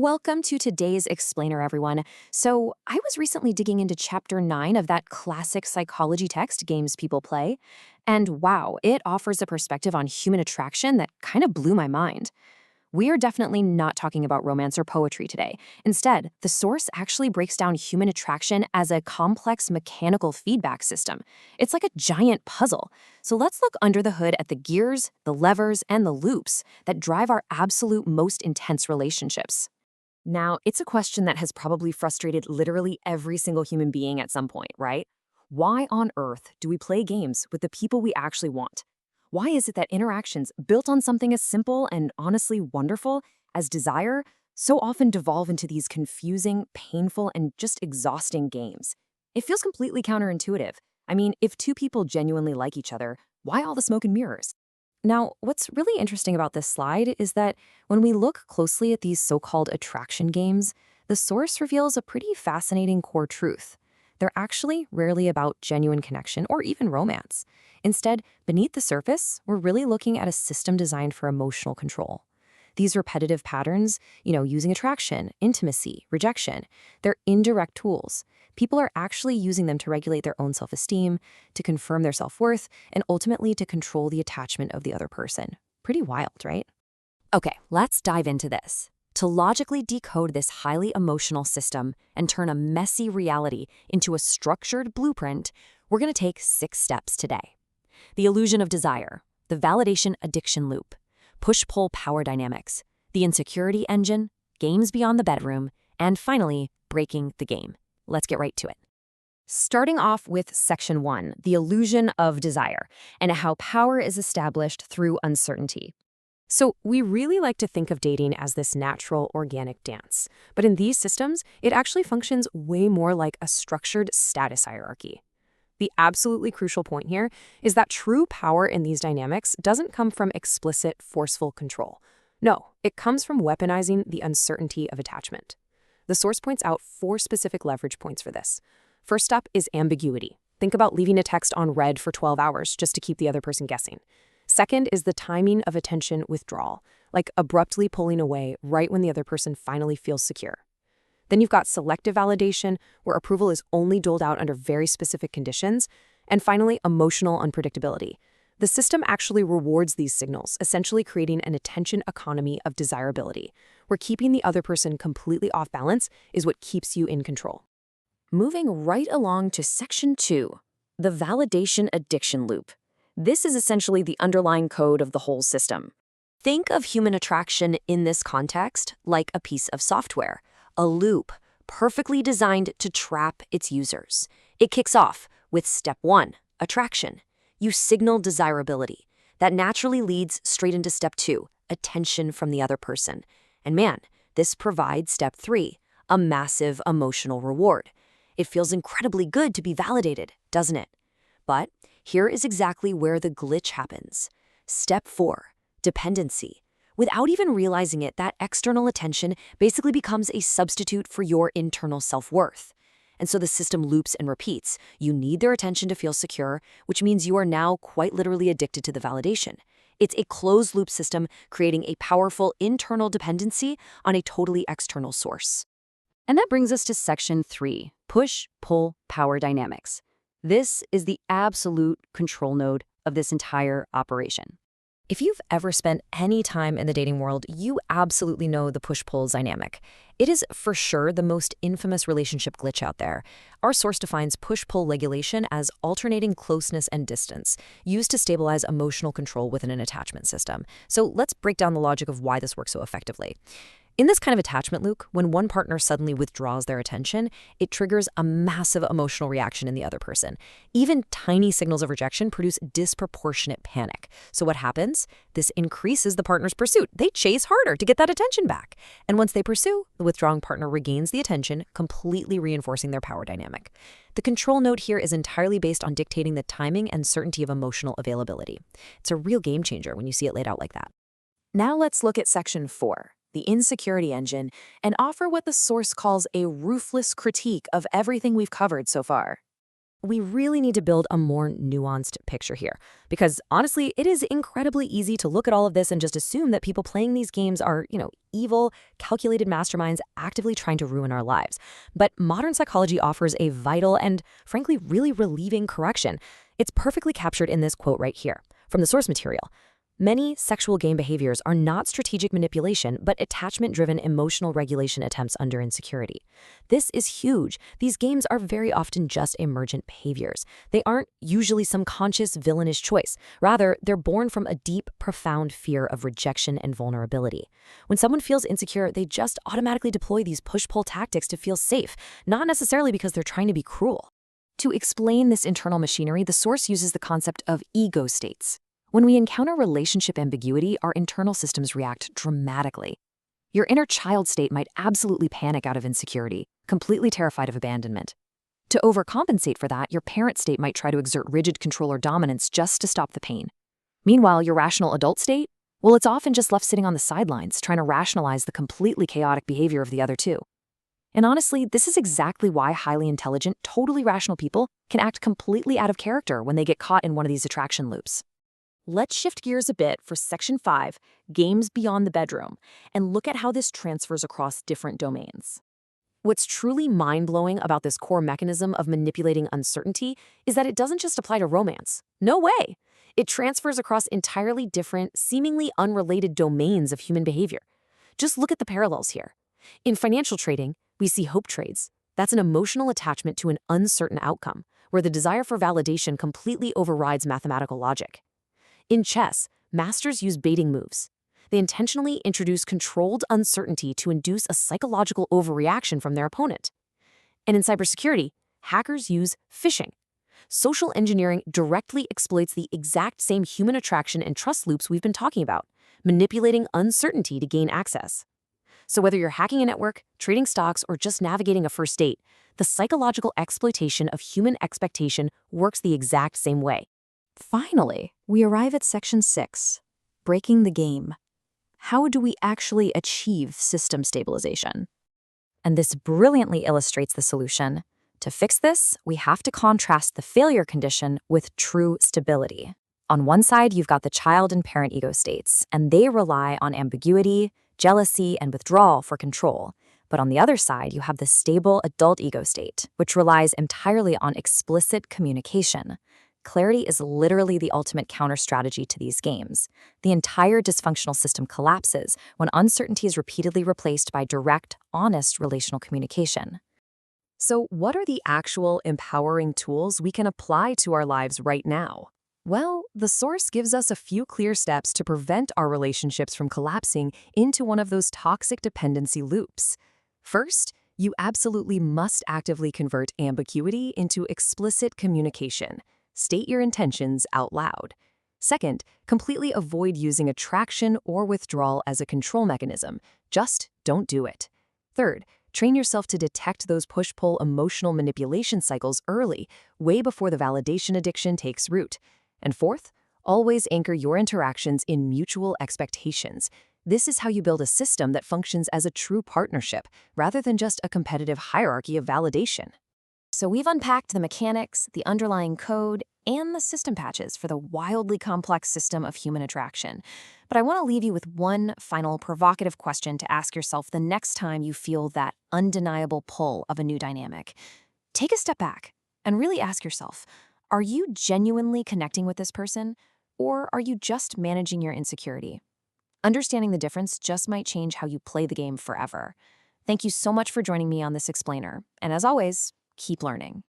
Welcome to today's Explainer, everyone. So, I was recently digging into Chapter 9 of that classic psychology text, Games People Play, and wow, it offers a perspective on human attraction that kind of blew my mind. We are definitely not talking about romance or poetry today. Instead, the source actually breaks down human attraction as a complex mechanical feedback system. It's like a giant puzzle. So let's look under the hood at the gears, the levers, and the loops that drive our absolute most intense relationships. Now, it's a question that has probably frustrated literally every single human being at some point, right? Why on earth do we play games with the people we actually want? Why is it that interactions built on something as simple and honestly wonderful as desire so often devolve into these confusing, painful, and just exhausting games? It feels completely counterintuitive. I mean, if two people genuinely like each other, why all the smoke and mirrors? Now, what's really interesting about this slide is that when we look closely at these so-called attraction games, the source reveals a pretty fascinating core truth. They're actually rarely about genuine connection or even romance. Instead, beneath the surface, we're really looking at a system designed for emotional control. These repetitive patterns, using attraction, intimacy, rejection, they're indirect tools. People are actually using them to regulate their own self-esteem, to confirm their self-worth, and ultimately to control the attachment of the other person. Pretty wild, right? Okay, let's dive into this. To logically decode this highly emotional system and turn a messy reality into a structured blueprint, we're going to take 6 steps today. The illusion of desire, the validation addiction loop, push-pull power dynamics, the insecurity engine, games beyond the bedroom, and finally, breaking the game. Let's get right to it. Starting off with Section 1, the illusion of desire, and how power is established through uncertainty. So we really like to think of dating as this natural, organic dance. But in these systems, it actually functions way more like a structured status hierarchy. The absolutely crucial point here is that true power in these dynamics doesn't come from explicit, forceful control. No, it comes from weaponizing the uncertainty of attachment. The source points out 4 specific leverage points for this. First up is ambiguity. Think about leaving a text on read for 12 hours just to keep the other person guessing. Second is the timing of attention withdrawal, like abruptly pulling away right when the other person finally feels secure. Then you've got selective validation, where approval is only doled out under very specific conditions. And finally, emotional unpredictability. The system actually rewards these signals, essentially creating an attention economy of desirability, where keeping the other person completely off balance is what keeps you in control. Moving right along to Section 2, the validation addiction loop. This is essentially the underlying code of the whole system. Think of human attraction in this context like a piece of software, a loop perfectly designed to trap its users. It kicks off with Step 1, attraction. You signal desirability. That naturally leads straight into Step 2, attention from the other person. And man, this provides Step 3, a massive emotional reward. It feels incredibly good to be validated, doesn't it? But here is exactly where the glitch happens. Step 4, dependency. Without even realizing it, that external attention basically becomes a substitute for your internal self-worth. And so the system loops and repeats. You need their attention to feel secure, which means you are now quite literally addicted to the validation. It's a closed-loop system creating a powerful internal dependency on a totally external source. And that brings us to Section 3, push-pull power dynamics. This is the absolute control node of this entire operation. If you've ever spent any time in the dating world, you absolutely know the push-pull dynamic. It is for sure the most infamous relationship glitch out there. Our source defines push-pull regulation as alternating closeness and distance, used to stabilize emotional control within an attachment system. So let's break down the logic of why this works so effectively. In this kind of attachment loop, when one partner suddenly withdraws their attention, it triggers a massive emotional reaction in the other person. Even tiny signals of rejection produce disproportionate panic. So what happens? This increases the partner's pursuit. They chase harder to get that attention back. And once they pursue, the withdrawing partner regains the attention, completely reinforcing their power dynamic. The control node here is entirely based on dictating the timing and certainty of emotional availability. It's a real game changer when you see it laid out like that. Now let's look at Section 4. The insecurity engine, and offer what the source calls a ruthless critique of everything we've covered so far. We really need to build a more nuanced picture here, because honestly, it is incredibly easy to look at all of this and just assume that people playing these games are, evil, calculated masterminds actively trying to ruin our lives. But modern psychology offers a vital and, frankly, really relieving correction. It's perfectly captured in this quote right here from the source material. Many sexual game behaviors are not strategic manipulation, but attachment-driven emotional regulation attempts under insecurity. This is huge. These games are very often just emergent behaviors. They aren't usually some conscious villainous choice. Rather, they're born from a deep, profound fear of rejection and vulnerability. When someone feels insecure, they just automatically deploy these push-pull tactics to feel safe, not necessarily because they're trying to be cruel. To explain this internal machinery, the source uses the concept of ego states. When we encounter relationship ambiguity, our internal systems react dramatically. Your inner child state might absolutely panic out of insecurity, completely terrified of abandonment. To overcompensate for that, your parent state might try to exert rigid control or dominance just to stop the pain. Meanwhile, your rational adult state? Well, it's often just left sitting on the sidelines, trying to rationalize the completely chaotic behavior of the other two. And honestly, this is exactly why highly intelligent, totally rational people can act completely out of character when they get caught in one of these attraction loops. Let's shift gears a bit for Section 5, Games Beyond the Bedroom, and look at how this transfers across different domains. What's truly mind-blowing about this core mechanism of manipulating uncertainty is that it doesn't just apply to romance. No way! It transfers across entirely different, seemingly unrelated domains of human behavior. Just look at the parallels here. In financial trading, we see hope trades. That's an emotional attachment to an uncertain outcome, where the desire for validation completely overrides mathematical logic. In chess, masters use baiting moves. They intentionally introduce controlled uncertainty to induce a psychological overreaction from their opponent. And in cybersecurity, hackers use phishing. Social engineering directly exploits the exact same human attraction and trust loops we've been talking about, manipulating uncertainty to gain access. So whether you're hacking a network, trading stocks, or just navigating a first date, the psychological exploitation of human expectation works the exact same way. Finally, we arrive at Section 6, Breaking the Game. How do we actually achieve system stabilization? And this brilliantly illustrates the solution. To fix this, we have to contrast the failure condition with true stability. On one side, you've got the child and parent ego states, and they rely on ambiguity, jealousy, and withdrawal for control. But on the other side, you have the stable adult ego state, which relies entirely on explicit communication. Clarity is literally the ultimate counter-strategy to these games. The entire dysfunctional system collapses when uncertainty is repeatedly replaced by direct, honest relational communication. So what are the actual empowering tools we can apply to our lives right now? Well, the source gives us a few clear steps to prevent our relationships from collapsing into one of those toxic dependency loops. First, you absolutely must actively convert ambiguity into explicit communication. State your intentions out loud. Second, completely avoid using attraction or withdrawal as a control mechanism. Just don't do it. Third, train yourself to detect those push-pull emotional manipulation cycles early, way before the validation addiction takes root. And fourth, always anchor your interactions in mutual expectations. This is how you build a system that functions as a true partnership, rather than just a competitive hierarchy of validation. So we've unpacked the mechanics, the underlying code, and the system patches for the wildly complex system of human attraction. But I want to leave you with one final provocative question to ask yourself the next time you feel that undeniable pull of a new dynamic. Take a step back and really ask yourself, are you genuinely connecting with this person, or are you just managing your insecurity? Understanding the difference just might change how you play the game forever. Thank you so much for joining me on this explainer, and as always, keep learning.